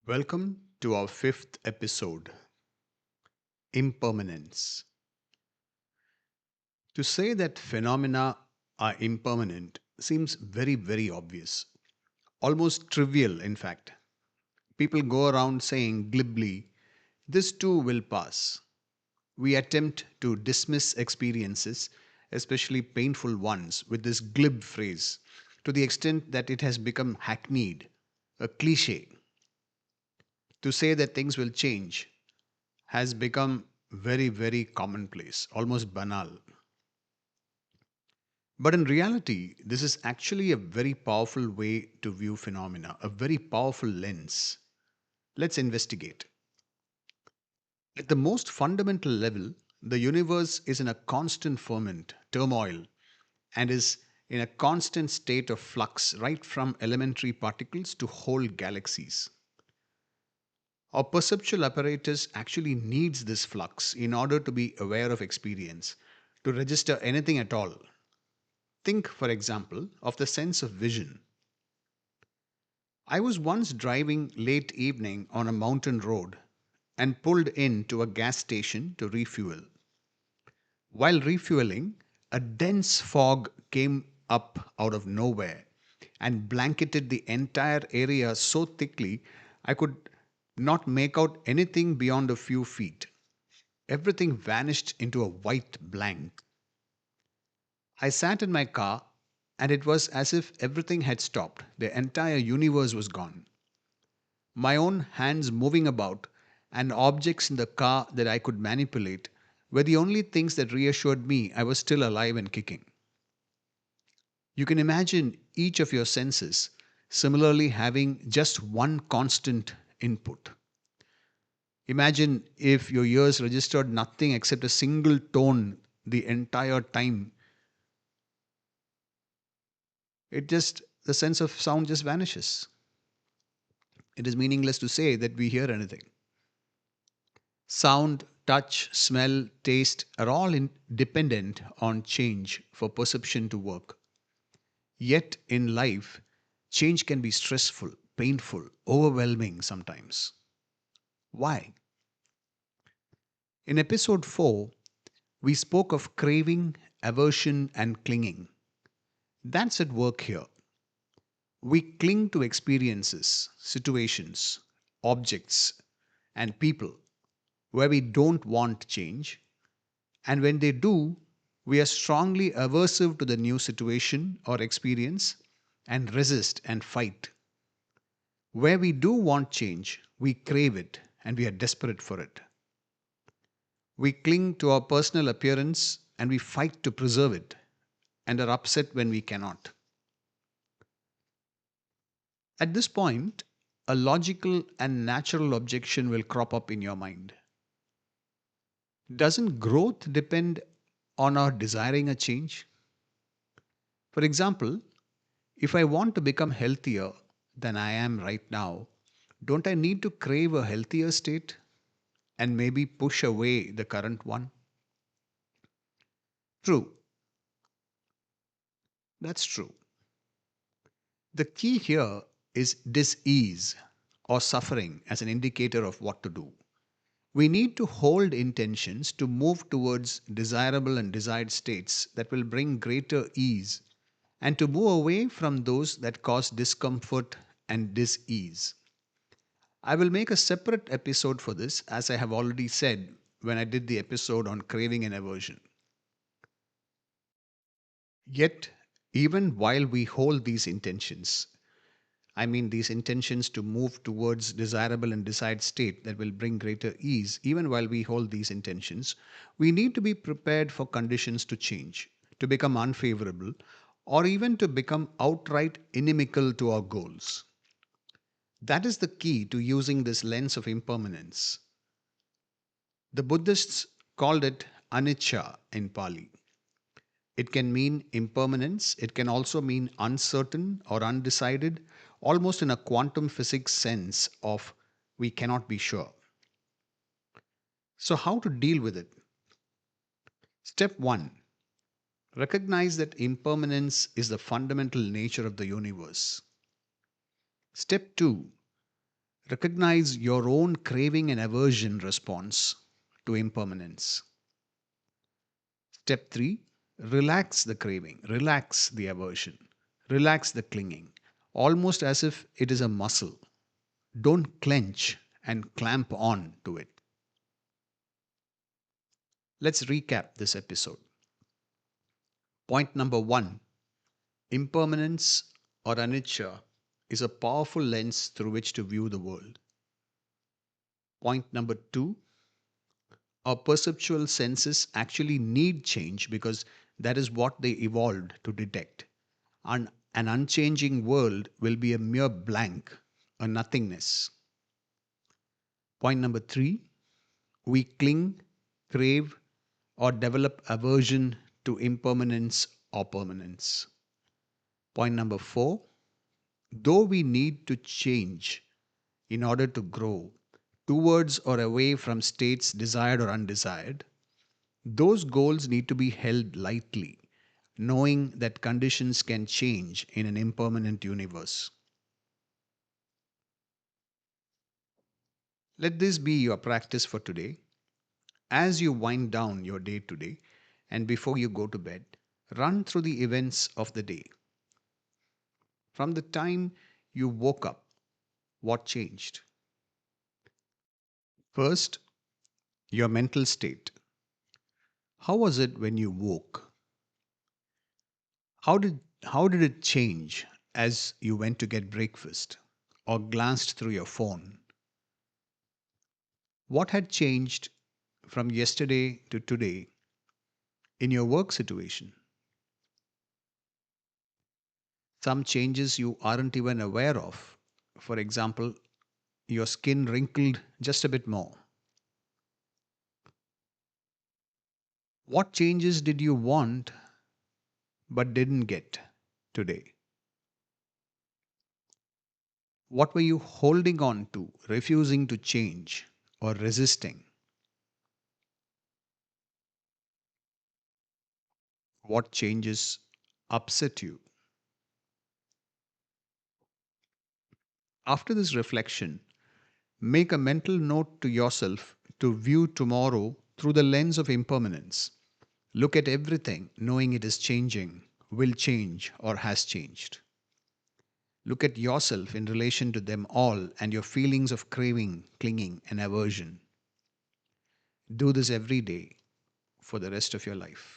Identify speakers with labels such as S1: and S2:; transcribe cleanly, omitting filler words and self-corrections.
S1: Welcome to our fifth episode, Impermanence. To say that phenomena are impermanent seems very obvious, almost trivial, in fact. People go around saying glibly, this too will pass. We attempt to dismiss experiences, especially painful ones, with this glib phrase to the extent that it has become hackneyed, a cliche. To say that things will change has become very commonplace, almost banal. But in reality, this is actually a very powerful way to view phenomena, a very powerful lens. Let's investigate. At the most fundamental level, the universe is in a constant ferment, turmoil, and is in a constant state of flux, right from elementary particles to whole galaxies. Our perceptual apparatus actually needs this flux in order to be aware of experience, to register anything at all. Think, for example, of the sense of vision. I was once driving late evening on a mountain road and pulled in to a gas station to refuel. While refueling, a dense fog came up out of nowhere and blanketed the entire area so thickly I could not make out anything beyond a few feet. Everything vanished into a white blank. I sat in my car, and it was as if everything had stopped. The entire universe was gone. My own hands moving about and objects in the car that I could manipulate were the only things that reassured me I was still alive and kicking. You can imagine each of your senses similarly having just one constant input. Imagine if your ears registered nothing except a single tone the entire time. The sense of sound just vanishes. It is meaningless to say that we hear anything. Sound, touch, smell, taste are all dependent on change for perception to work. Yet in life, change can be stressful, painful, overwhelming sometimes. Why? In episode 4, we spoke of craving, aversion, and clinging. That's at work here. We cling to experiences, situations, objects, and people where we don't want change, and when they do, we are strongly aversive to the new situation or experience and resist and fight. Where we do want change, we crave it and we are desperate for it. We cling to our personal appearance and we fight to preserve it and are upset when we cannot. At this point, a logical and natural objection will crop up in your mind. Doesn't growth depend on our desiring a change? For example, if I want to become healthier than I am right now, don't I need to crave a healthier state and maybe push away the current one? True, that's true. The key here is dis-ease or suffering as an indicator of what to do. We need to hold intentions to move towards desirable and desired states that will bring greater ease and to move away from those that cause discomfort and dis-ease. I will make a separate episode for this, as I have already said when I did the episode on craving and aversion. Yet, even while we hold these intentions, I mean these intentions to move towards desirable and desired state that will bring greater ease, even while we hold these intentions, we need to be prepared for conditions to change, to become unfavorable, or even to become outright inimical to our goals. That is the key to using this lens of impermanence. The Buddhists called it anicca in Pali. It can mean impermanence, it can also mean uncertain or undecided, almost in a quantum physics sense of we cannot be sure. So, how to deal with it? Step 1, recognize that impermanence is the fundamental nature of the universe. Step 2, Recognize your own craving and aversion response to impermanence. Step 3, relax the craving, relax the aversion, relax the clinging, almost as if it is a muscle. Don't clench and clamp on to it. Let's recap this episode. Point number 1, impermanence or anicca is a powerful lens through which to view the world. Point number 2, our perceptual senses actually need change because that is what they evolved to detect. An unchanging world will be a mere blank, a nothingness. Point number 3, we cling, crave, or develop aversion to impermanence or permanence. Point number 4, though we need to change in order to grow towards or away from states desired or undesired, those goals need to be held lightly, knowing that conditions can change in an impermanent universe. Let this be your practice for today. As you wind down your day today and before you go to bed, run through the events of the day. From the time you woke up, what changed? First, your mental state. How was it when you woke? How did it change as you went to get breakfast or glanced through your phone? What had changed from yesterday to today in your work situation? Some changes you aren't even aware of. For example, your skin wrinkled just a bit more. What changes did you want but didn't get today? What were you holding on to, refusing to change, or resisting? What changes upset you? After this reflection, make a mental note to yourself to view tomorrow through the lens of impermanence. Look at everything knowing it is changing, will change, or has changed. Look at yourself in relation to them all and your feelings of craving, clinging, and aversion. Do this every day for the rest of your life.